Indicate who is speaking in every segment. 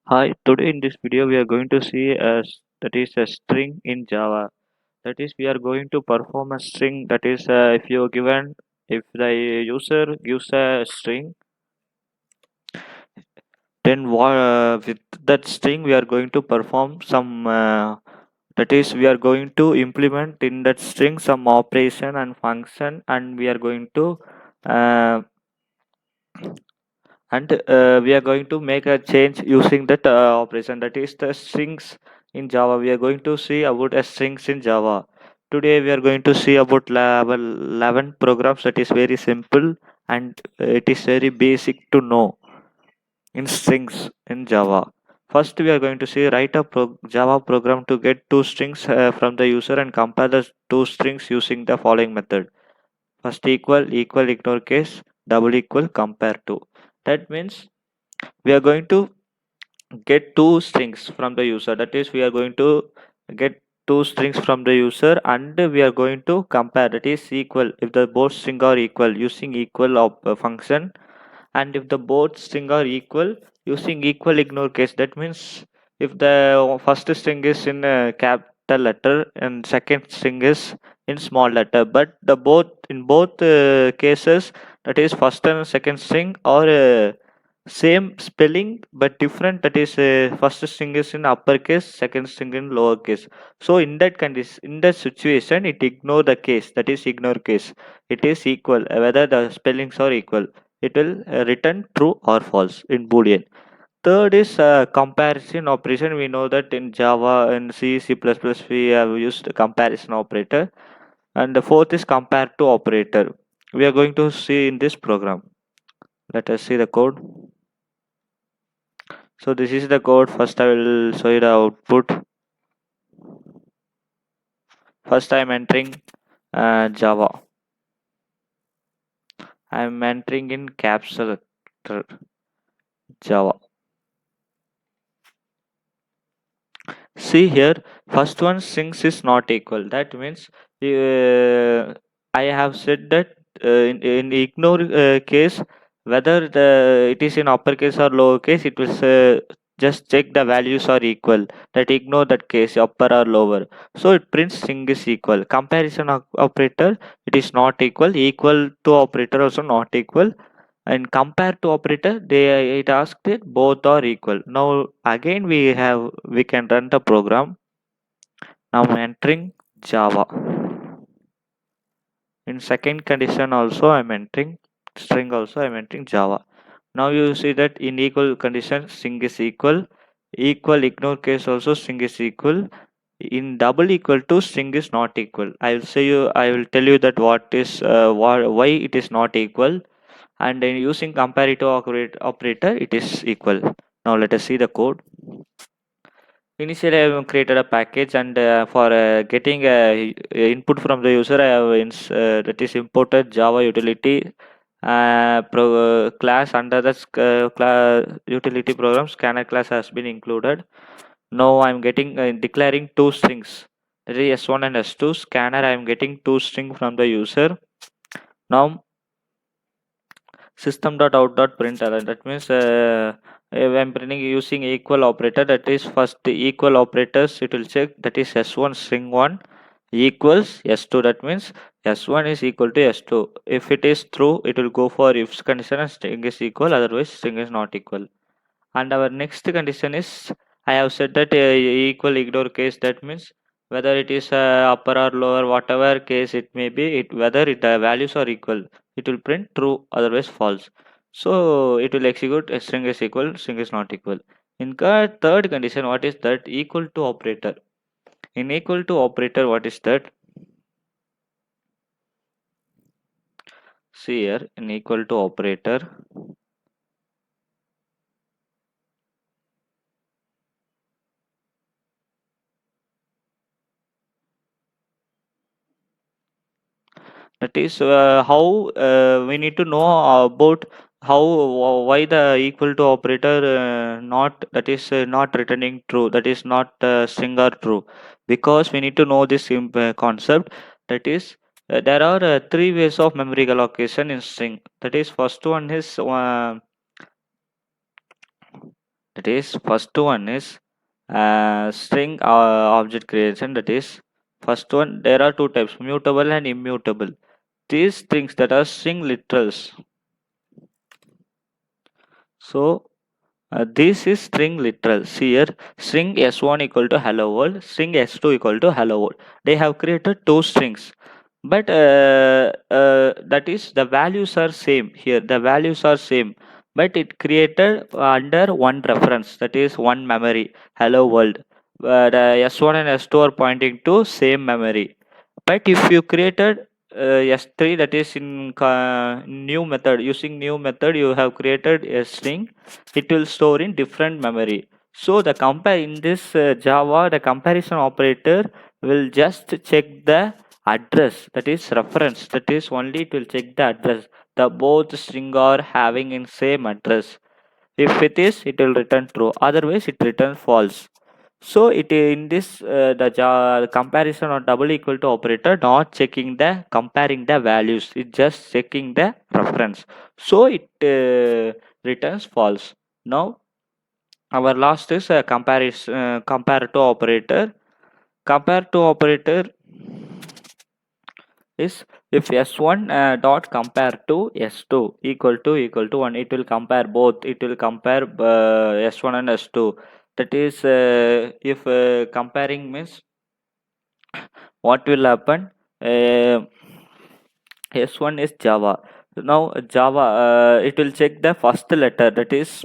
Speaker 1: Hi, today in this video we are going to see that is a string in Java. That is, we are going to perform a string. That is, if the user gives a string, then with that string we are going to perform some. That is, we are going to implement in that string some operation and function, and we are going to uh, we are going to make a change using that operation, that is the strings in Java. We are going to see about a strings in Java. Today we are going to see about level 11 programs. That is very simple, and it is very basic to know in strings in Java. First we are going to see write a Java program to get two strings from the user and compare the two strings using the following method. First, equal ignore case, double equal compare to. That means we are going to get two strings from the user. That is, we are going to get two strings from the user, and we are going to compare, that is equal, if the both string are equal using equal function, and if the both string are equal using equal ignore case. That means if the first string is in a capital letter and second string is in small letter, but the both in both cases, that is first and second string are same spelling but different. That is, first string is in uppercase, second string in lowercase. So in that condition, in that situation, it ignore the case, that is ignore case. It is equal, whether the spellings are equal, it will return true or false in boolean. Third is comparison operation. We know that in Java and C++ we have used a comparison operator. And the fourth is compare to operator. We are going to see in this program. Let us see the code. So this is the code. First I will show you the output. First I am entering Java. I am entering in caps letter Java. See here, first one strings is not equal. That means I have said that in ignore case, whether it is in uppercase or lowercase, it will just check the values are equal. That ignore that case, upper or lower. So it prints string is equal. Comparison operator, it is not equal. Equal to operator also not equal, and compare to operator, they it asked it both are equal. Now again we can run the program. Now I'm entering Java. In second condition also I'm entering string, also I'm entering Java. Now you see that in equal condition string is equal, equal ignore case also string is equal. In double equal to string is not equal. I will tell you that why it is not equal, and then using comparative operator it is equal. Now let us see the code. Initially I have created a package, and for getting input from the user, I have that is imported Java utility class. Under the utility program, scanner class has been included. Now I'm getting declaring two strings, that is s1 and s2. Scanner, I am getting two string from the user. Now system.out.println, that means if I'm printing using equal operator, that is first equal operators it will check, that is s1 string 1 equals s2. That means s1 is equal to s2. If it is true, it will go for if condition and string is equal, otherwise string is not equal. And our next condition is, I have said that equal ignore case. That means whether it is upper or lower, whatever case it may be, it whether the values are equal, it will print true, otherwise false. So it will execute a string is equal, string is not equal. In third condition, what is that? Equal to operator. In equal to operator, what is that? See here, in equal to operator, that is how we need to know about how why the equal to operator not, that is not returning true, that is not string or true. Because we need to know this concept. That is, there are three ways of memory allocation in string. That is, first one is That is first one is string object creation. That is first one. There are two types: mutable and immutable. These strings that are string literals. So this is string literal. See here, string s1 equal to hello world, string s2 equal to hello world. They have created two strings, but that is the values are same here. The values are same, but it created under one reference. That is one memory. Hello world. The s1 and s2 are pointing to same memory. But if you created s3, that is in new method, using new method, you have created a string, it will store in different memory. So the compare in this Java, the comparison operator will just check the address, that is reference, that is only it will check the address. The both string are having in same address. If it is, it will return true. Otherwise, it returns false. So it in this the comparison or double equal to operator not checking the comparing the values. It just checking the reference. So it returns false. Now our last is a comparison compare to operator. Compare to operator is if s1 dot compare to s2 equal to 1, it will compare both. It will compare s1 and s2. That is if comparing means what will happen. uh, s1 is Java. Now Java, it will check the first letter, that is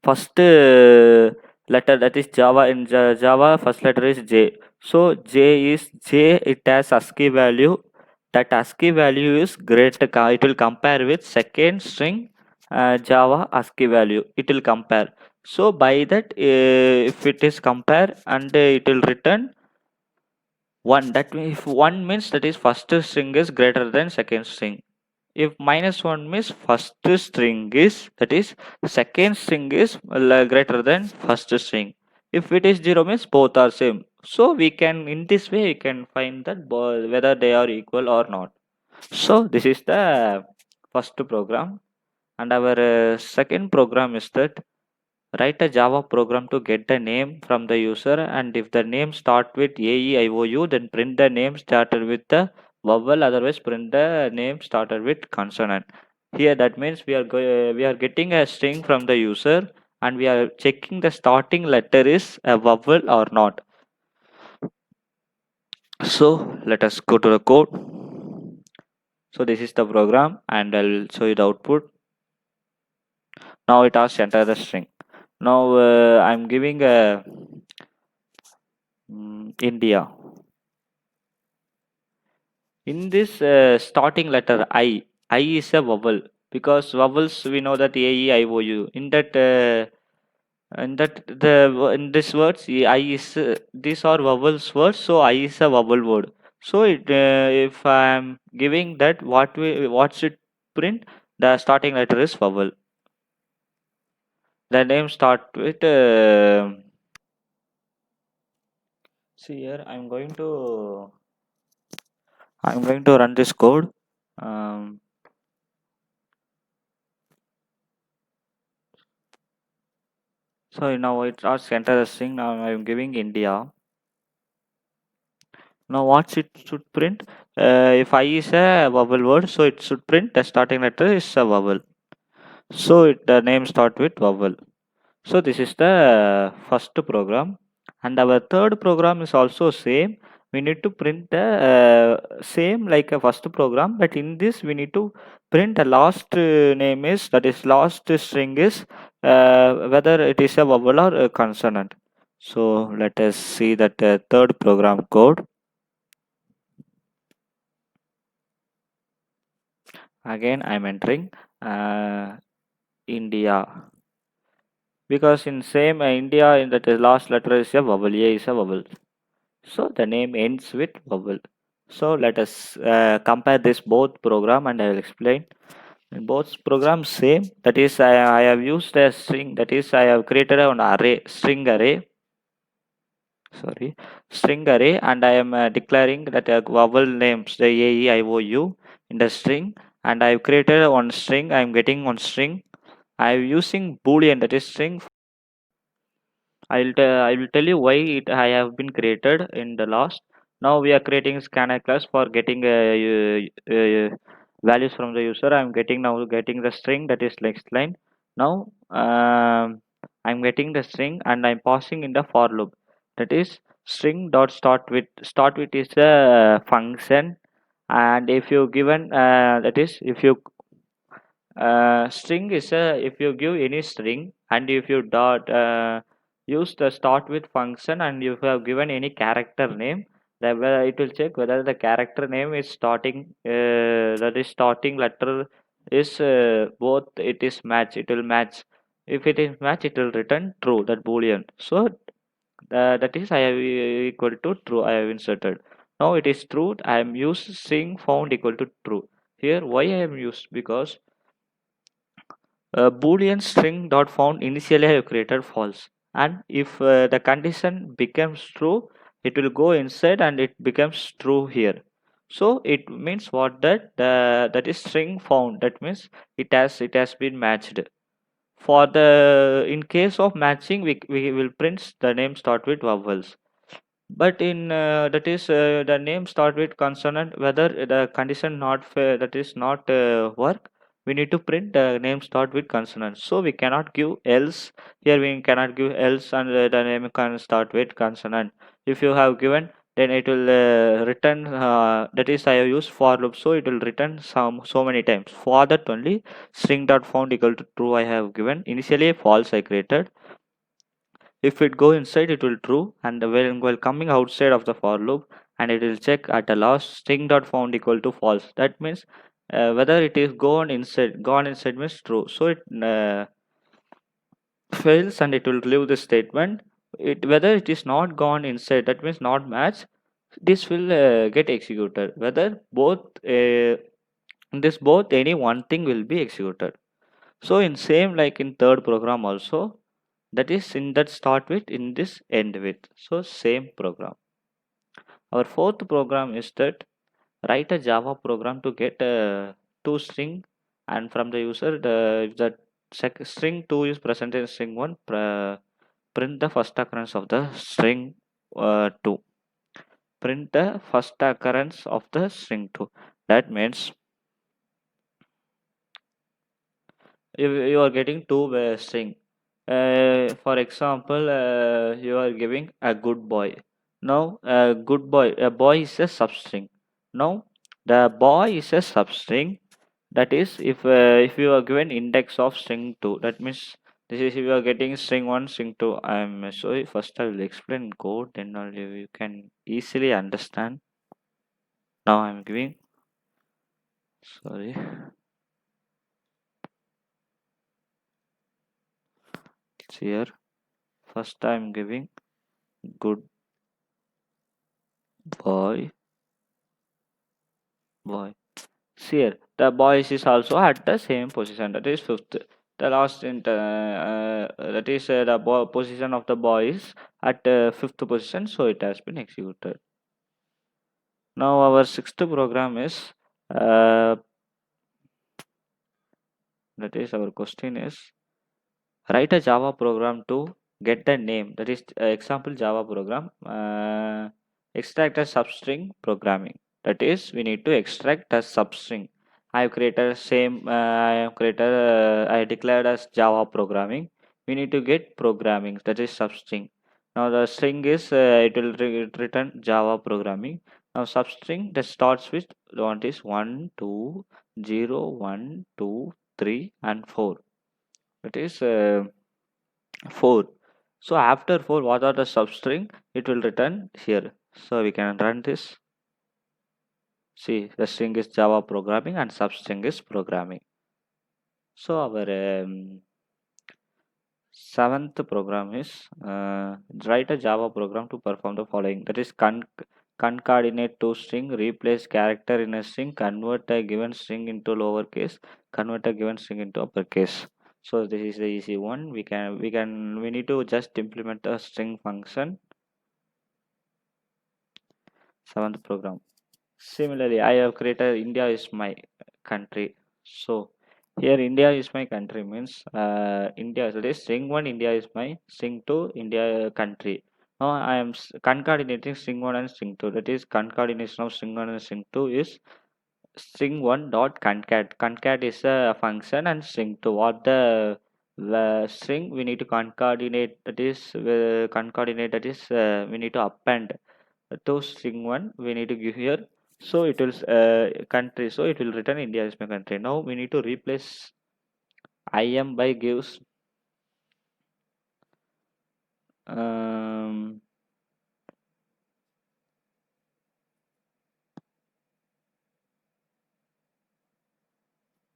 Speaker 1: first letter, that is Java. In Java first letter is J. So J, it has ASCII value. That ASCII value is it will compare with second string Java ASCII value, it will compare. So by that if it is compare and it will return 1. That means if 1 means that is first string is greater than second string. If -1 means first string is, that is second string is greater than first string. If it is 0 means both are same. So we can, in this way we can find that whether they are equal or not. So this is the first program, and our second program is that write a Java program to get the name from the user, and if the name start with AEIOU, then print the name started with the vowel, otherwise print the name started with consonant. Here that means we are getting a string from the user, and we are checking the starting letter is a vowel or not. So let us go to the code. So this is the program, and I'll show you the output. Now it asks enter the string. Now I'm giving a India. In this starting letter I is a vowel, because vowels we know that A, E, I, O, U. In that in this words I is these are vowels words, so I is a vowel word. So it if I am giving that, what should print? The starting letter is vowel. The name start with see here I'm going to run this code. Um, so now it asks enter the string. Now I'm giving India. Now what it should print? If I is a vowel word, so it should print the starting letter is a vowel. So the name start with vowel. So this is the first program, and our third program is also same. We need to print the same like a first program, but in this we need to print the last name is, that is last string is whether it is a vowel or a consonant. So let us see that third program code. Again I'm entering India, because in same India in that last letter is a vowel, A is a vowel. So the name ends with vowel. So let us compare this both program, and I will explain. In both programs same, that is I have used a string, that is I have created an array, string array, and I am declaring that vowel names the A, E, I, O, U in the string, and I have created one string. I am getting one string, I'm using boolean, that is string. I will tell you why it I have been created in the last. Now we are creating scanner class for getting values from the user. I'm getting now getting the string, that is next line. Now I'm getting the string and I'm passing in the for loop. That is string dot start with is the function, and if you given that is if you string is a if you give any string and if you dot use the start with function and if you have given any character name, then whether it will check whether the character name is starting that is starting letter is both it is match, it will match. If it is match, it will return true, that boolean. So that is I have equal to true, I have inserted. Now it is true, I am used string found equal to true. Here why I am used, because boolean string dot found initially I have created false, and if the condition becomes true, it will go inside and it becomes true here. So it means what, that that is string found, that means it has been matched. For the in case of matching, we will print the name start with vowels, but in that is the name start with consonant, whether the condition not that is not work, we need to print the name start with consonant. So we cannot give else. Here we cannot give else and the name can start with consonant. If you have given, then it will return that is I have used for loop, so it will return some so many times. For that only string dot found equal to true I have given. Initially false I created. If it go inside, it will true, and while coming outside of the for loop, and it will check at the last string dot found equal to false. That means whether it is gone inside. Gone inside means true. So it fails and it will leave the statement. It whether it is not gone inside, that means not match. This will get executed. Whether both this both any one thing will be executed. So in same like in third program also, that is in that start with, in this end with, so same program. Our fourth program is that write a Java program to get two string, and from the user the if the string 2 is present in string 1, print the first occurrence of the string 2. Print the first occurrence of the string 2. That means you are getting two string. For example, you are giving a good boy. Now, a good boy, a boy is a substring. Now, the boy is a substring. That is, if you are given index of string two, that means this is if you are getting string one, string two. I'm sorry. First, I will explain code, then only you can easily understand. Now, I'm giving. Sorry, it's here. First, I'm giving good boy, boy. See here, the boys is also at the same position. That is fifth. The last in that is the position of the boy is at fifth position. So it has been executed. Now our sixth program is that is our question is write a Java program to get the name. That is example Java program. Extract a substring programming. That is we need to extract a substring. I have created same. I have created. I declared as Java programming. We need to get programming. That is substring. Now the string is it will return Java programming. Now substring that starts with one is 1 2 0 1 2 3 and 4. It is 4. So after 4, what are the substring? It will return here. So we can run this. See, the string is Java programming and substring is programming. So our seventh program is write a Java program to perform the following. That is concatenate to string, replace character in a string, convert a given string into lowercase, convert a given string into uppercase. So this is the easy one. We need to just implement a string function. Seventh program. Similarly, I have created India is my country. So Here India is my country means India. So this string one India is my string two India country. Now I am concatenating string one and string two. That is concatenation of string one and string two is string one dot concat. Concat is a function and string two. What the string we need to concatenate. That is concatenate. That is we need to append to string one. We need to give here. So it will country. So it will return India is my country. Now we need to replace IM by gives um,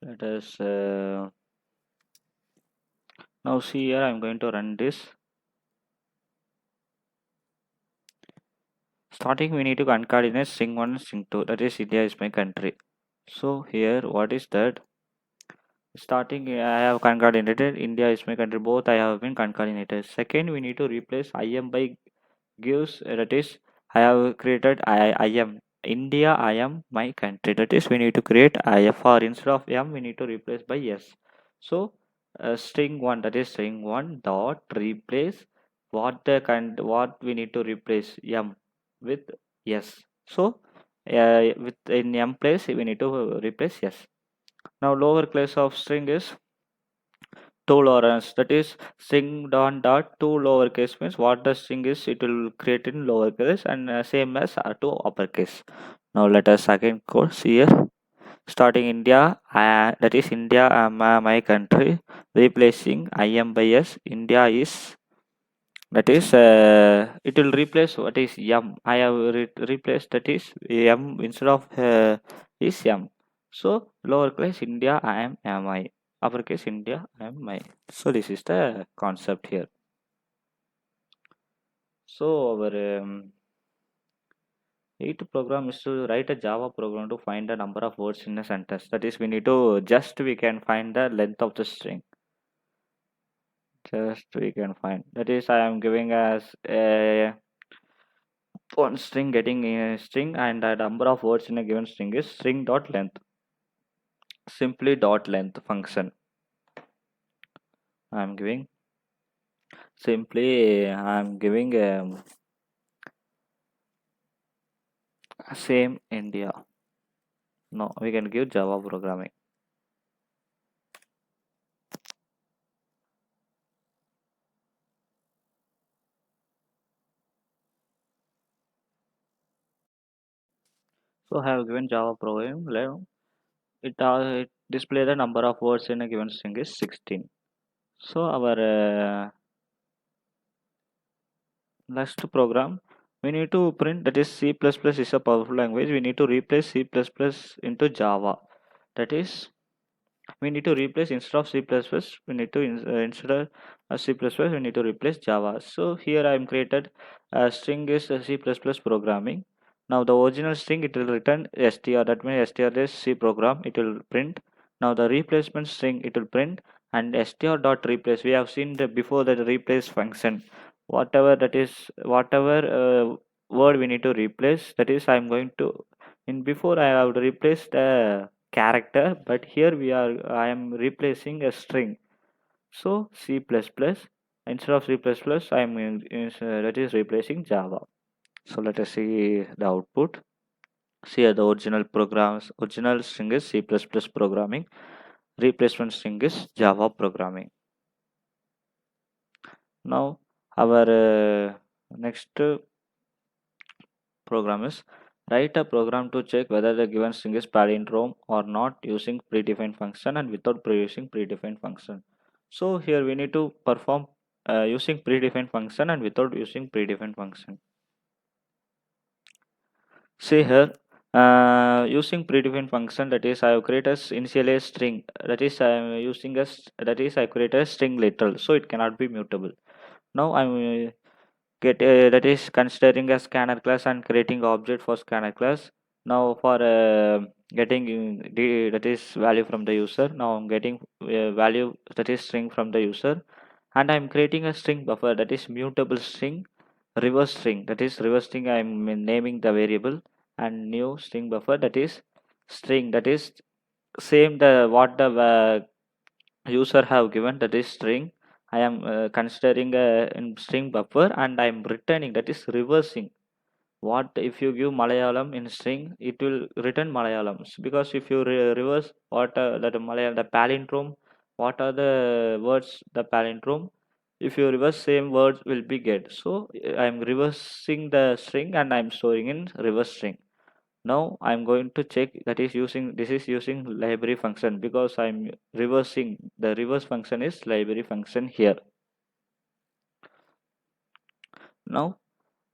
Speaker 1: let us now see here I'm going to run this. Starting we need to concatenate string 1 and string 2, that is India is my country. So here what is that? Starting I have concatenated India is my country, both I have been concatenated. Second we need to replace IM by gives that is I have created I am India, I am my country, that is we need to create IFR instead of M we need to replace by S. So string 1, that is string 1 dot replace what we need to replace M with S. So with in M place we need to replace S. Now lower class of string is tolerance, that is string dot to lowercase means what the string is it will create in lowercase and same as to uppercase. Now let us again go see here. Starting India, that is India, my country, replacing IM by S. India is that is it will replace what is M. I have replaced that is M instead of is M. So lowercase India I am I, uppercase India I am my. So this is the concept here. So our eighth program is to write a Java program to find the number of words in a sentence. That is, we need to just we can find the length of the string. Just we can find. That is, I am giving as a one string getting a string and the number of words in a given string is string dot length. Simply dot length function. I am giving simply I am giving same India. No, we can give Java programming. So I have given Java program. It display the number of words in a given string is 16. So our next program we need to print, that is C++ is a powerful language. We need to replace C++ into Java. That is we need to replace instead of C++, we need to instead of C++, we need to replace Java. So here I am created a string is C++ programming. Now the original string it will return str, that means str is C program, it will print. Now the replacement string it will print and str dot replace. We have seen the before the replace function. Whatever that is, whatever word we need to replace, that is I am going to in before I have replaced the character, but here we are I am replacing a string. So C++ instead of C++ I am that is replacing Java. So let us see the output. See the original string is C++ programming, replacement string is Java programming. Now our next program is write a program to check whether the given string is palindrome or not using predefined function and without using predefined function. So here we need to perform using predefined function and without using predefined function. See here using predefined function, that is I have created initially a string, that is I am using that is I created a string literal, so it cannot be mutable. Now I'm get that is considering a scanner class and creating object for scanner class. Now for getting that is value from the user, now I'm getting value that is string from the user, and I'm creating a string buffer, that is mutable string, reverse string, that is reverse string I'm naming the variable, and new string buffer, that is string, that is same the what the user have given, that is string. I am considering a in string buffer and I am returning, that is reversing. What if you give Malayalam in string, it will return Malayalams, because if you reverse what that Malayalam, the palindrome, what are the words, the palindrome, if you reverse same words will be get. So I am reversing the string and I am storing in reverse string. Now I'm going to check, that is using, this is using library function, because I'm reversing, the reverse function is library function here. Now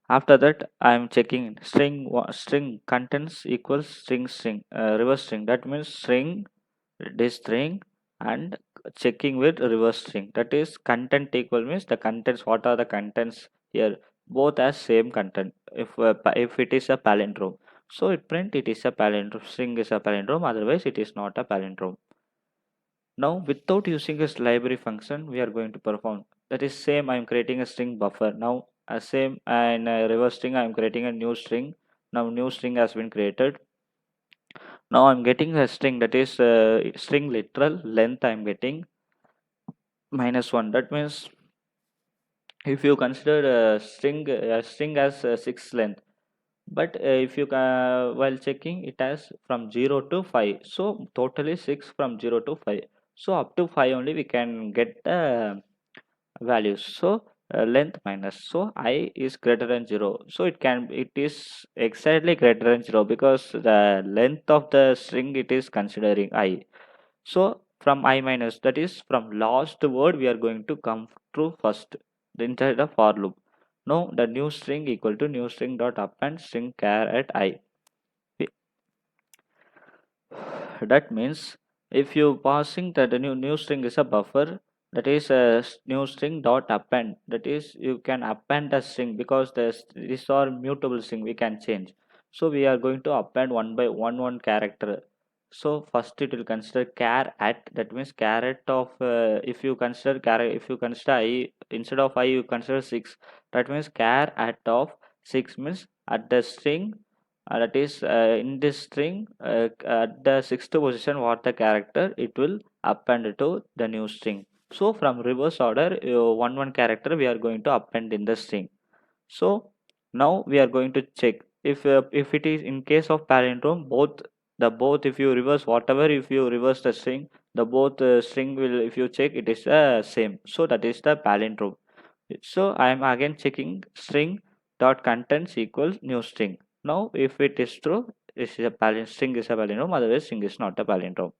Speaker 1: after that I'm checking string contents equals string reverse string, that means string, this string, and checking with reverse string, that is content equal means the contents, what are the contents here, both as same content. If it is a palindrome, so it print it is a palindrome, string is a palindrome, otherwise it is not a palindrome. Now without using this library function we are going to perform, that is same, I am creating a string buffer. Now same, and reverse string I am creating a new string. Now new string has been created. Now I'm getting a string, that is string literal length I'm getting -1. That means if you consider a string as 6 length, but if you while checking it has from 0 to 5, so totally 6 from 0 to 5, so up to 5 only we can get the values. So length minus, so I is greater than 0, so it is exactly greater than 0, because the length of the string it is considering I. So from I minus, that is from last word we are going to come true first inside the for loop. Now the new string equal to new string dot append string char at I. That means if you passing that the new string is a buffer, that is a new string dot append, that is you can append a string, because these are mutable string we can change. So we are going to append one by one character. So first it will consider char at, that means caret of if you consider if you consider I, instead of I you consider 6, that means char at of 6 means at the string, that is in this string at the sixth position what the character it will append to the new string. So from reverse order one character we are going to append in the string. So now we are going to check if it is in case of palindrome, both if you reverse whatever, if you reverse the string, the both string will, if you check it is same, so that is the palindrome. So I am again checking string dot contents equals new string. Now if it is true, this is a string is a palindrome, otherwise string is not a palindrome.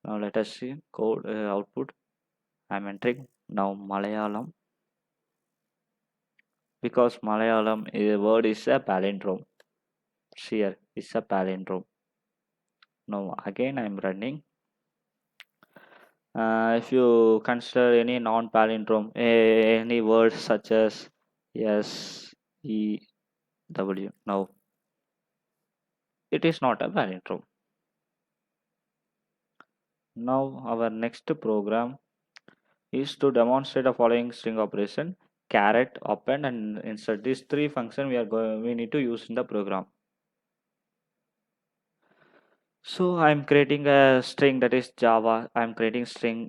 Speaker 1: Now let us see code output. I am entering now Malayalam, because Malayalam word is a palindrome. Here is a palindrome. Now again I am running. If you consider any non-palindrome, any words such as S, E, W, now it is not a palindrome. Now our next program is to demonstrate the following string operation: caret, append, and insert. These three functions we need to use in the program. So I'm creating a string, that is Java. I'm creating string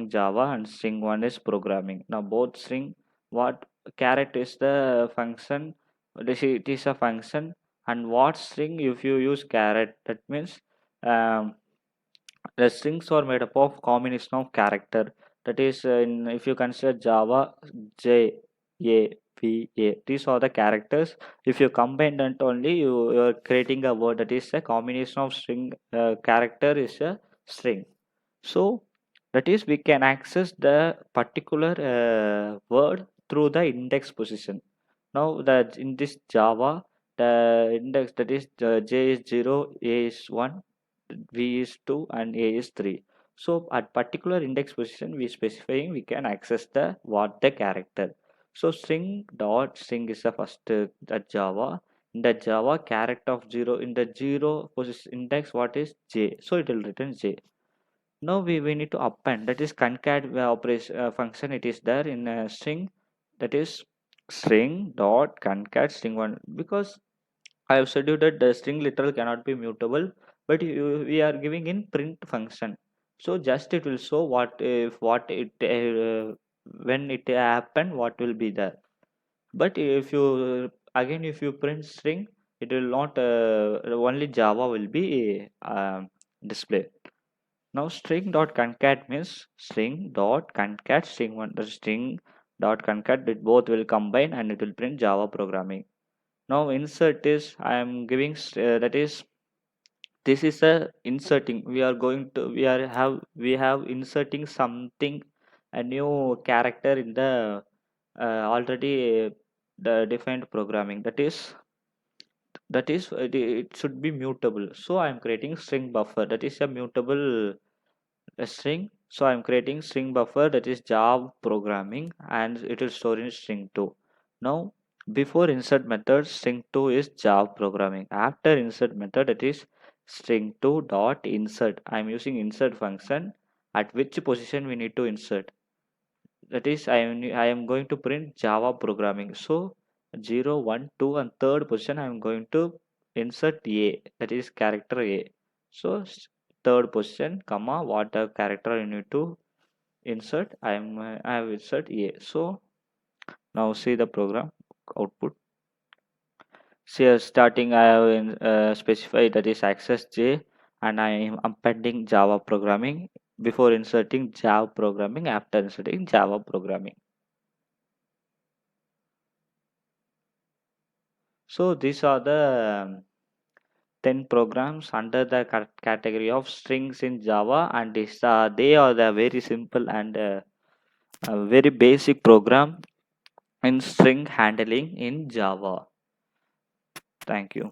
Speaker 1: Java and string one is programming. Now both string, what caret is the function, it is a function, and what string if you use caret, that means um, the strings are made up of combination of character. That is if you consider Java, J, A, V, A. These are the characters. If you combine that only, you are creating a word, that is a combination of string character is a string. So that is we can access the particular word through the index position. Now that in this Java, the index, that is J is 0, A is 1, V is 2, and A is 3. So at particular index position we specifying we can access the what the character. So string dot string is the first the Java. In the Java character of 0, in the 0 position index what is J, so it will return J. Now we need to append, that is concat operation function, it is there in a string, that is string dot concat string one, because I have said you that the string literal cannot be mutable. but we are giving in print function. So just it will show what if what it when it happen, what will be there. But if you again if you print string, it will not only Java will be displayed. Now string dot concat means string dot concat string one, the string dot concat, it both will combine and it will print Java programming. Now insert is I am giving that is this is a inserting, we are going to we have inserting something, a new character in the already the defined programming, that is it should be mutable. So I am creating string buffer, that is a mutable string. So I'm creating string buffer, that is Java programming, and it will store in string 2. Now before insert method, string 2 is Java programming. After insert method, that is string 2 dot insert, I'm using insert function. At which position we need to insert, that is I am going to print Java programming. So 0 1 2 and third position I am going to insert A, that is character A. So third position comma what a character you need to insert, I have insert A. So now see the program output. See starting I have specified, that is access J, and I am appending Java programming before inserting Java programming, after inserting Java programming. So these are the 10 programs under the category of strings in Java, and they are the very simple and very basic program in string handling in Java. Thank you.